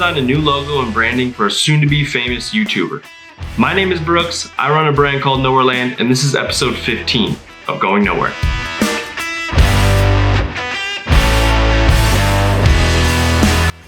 designed a new logo and branding for a soon-to-be famous YouTuber. My name is Brooks, I run a brand called Nowhere and this is episode 15 of Going Nowhere.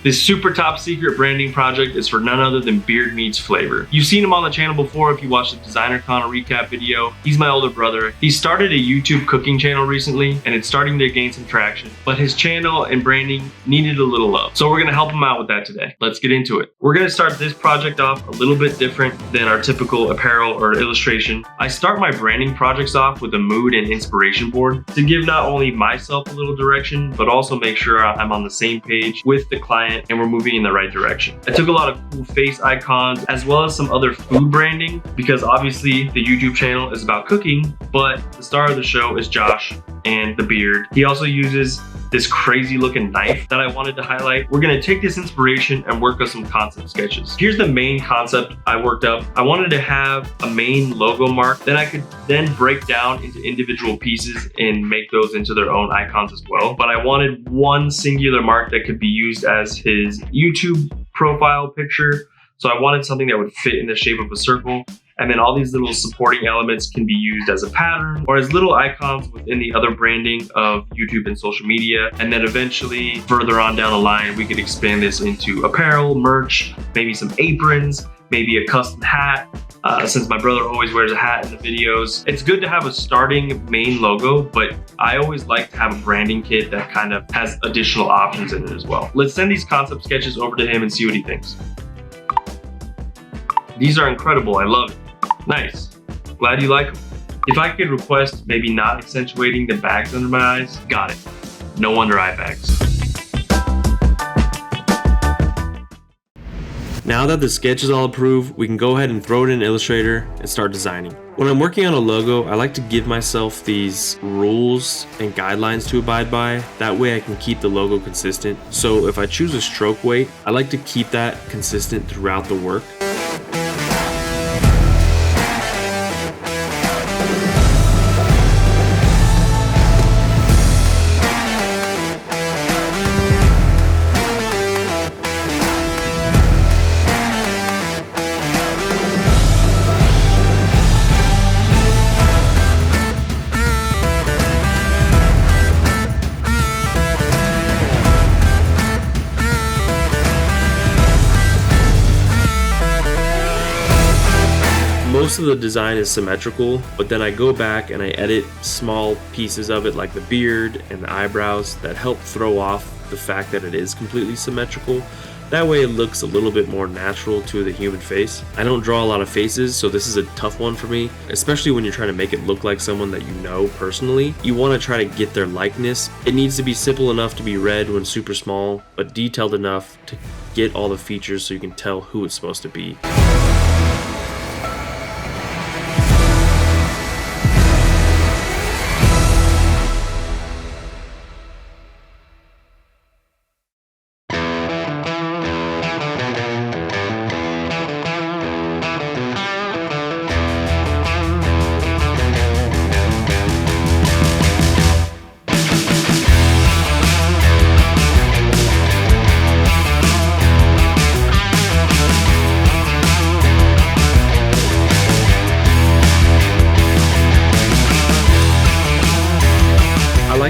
This super top secret branding project is for none other than Beard Meets Flavor. You've seen him on the channel before if you watched the DesignerCon recap video. He's my older brother. He started a YouTube cooking channel recently and it's starting to gain some traction, but his channel and branding needed a little love. So we're gonna help him out with that today. Let's get into it. We're gonna start this project off a little bit different than our typical apparel or illustration. I start my branding projects off with a mood and inspiration board to give not only myself a little direction, but also make sure I'm on the same page with the client and we're moving in the right direction. I took a lot of cool face icons as well as some other food branding because obviously the YouTube channel is about cooking, but the star of the show is Josh and the beard. He also uses this crazy looking knife that I wanted to highlight. We're gonna take this inspiration and work on some concept sketches. Here's the main concept I worked up. I wanted to have a main logo mark that I could then break down into individual pieces and make those into their own icons as well. But I wanted one singular mark that could be used as his YouTube profile picture. So I wanted something that would fit in the shape of a circle. And then all these little supporting elements can be used as a pattern or as little icons within the other branding of YouTube and social media. And then eventually further on down the line, we could expand this into apparel, merch, maybe some aprons, maybe a custom hat. Since my brother always wears a hat in the videos. It's good to have a starting main logo, but I always like to have a branding kit that kind of has additional options in it as well. Let's send these concept sketches over to him and see what he thinks. These are incredible, I love it. Nice, glad you like them. If I could request maybe not accentuating the bags under my eyes, got it. No under eye bags. Now that the sketch is all approved, we can go ahead and throw it in Illustrator and start designing. When I'm working on a logo, I like to give myself these rules and guidelines to abide by. That way I can keep the logo consistent. So if I choose a stroke weight, I like to keep that consistent throughout the work. Most of the design is symmetrical, but then I go back and I edit small pieces of it like the beard and the eyebrows that help throw off the fact that it is completely symmetrical. That way it looks a little bit more natural to the human face. I don't draw a lot of faces, so this is a tough one for me, especially when you're trying to make it look like someone that you know personally. You want to try to get their likeness. It needs to be simple enough to be read when super small, but detailed enough to get all the features so you can tell who it's supposed to be.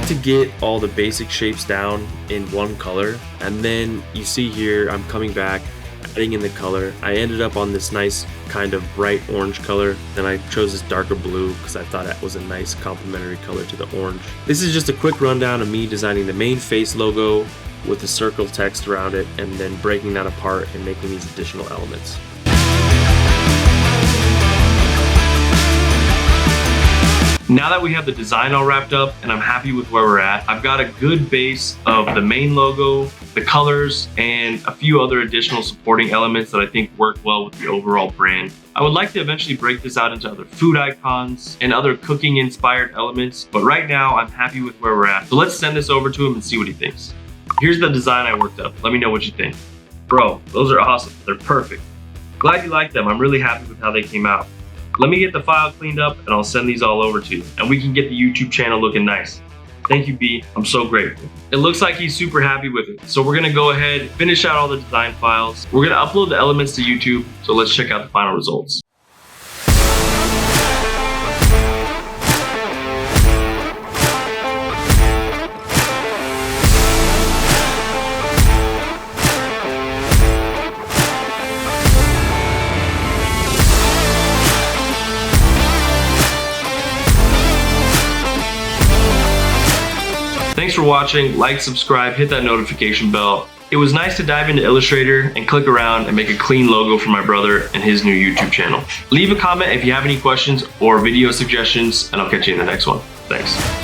To get all the basic shapes down in one color, and then you see here I'm coming back, adding in the color. I ended up on this nice kind of bright orange color, then I chose this darker blue because I thought that was a nice complementary color to the orange. This is just a quick rundown of me designing the main face logo with the circle text around it and then breaking that apart and making these additional elements. Now that we have the design all wrapped up and I'm happy with where we're at, I've got a good base of the main logo, the colors, and a few other additional supporting elements that I think work well with the overall brand. I would like to eventually break this out into other food icons and other cooking inspired elements, but right now I'm happy with where we're at. So let's send this over to him and see what he thinks. Here's the design I worked up. Let me know what you think. Bro, those are awesome. They're perfect. Glad you like them. I'm really happy with how they came out. Let me get the file cleaned up and I'll send these all over to you and we can get the YouTube channel looking nice. Thank you, B. I'm so grateful. It looks like he's super happy with it. So we're gonna go ahead, finish out all the design files. We're gonna upload the elements to YouTube. So let's check out the final results. Thanks for watching. Like, subscribe, hit that notification bell. It was nice to dive into Illustrator and click around and make a clean logo for my brother and his new YouTube channel. Leave a comment if you have any questions or video suggestions, and I'll catch you in the next one. Thanks.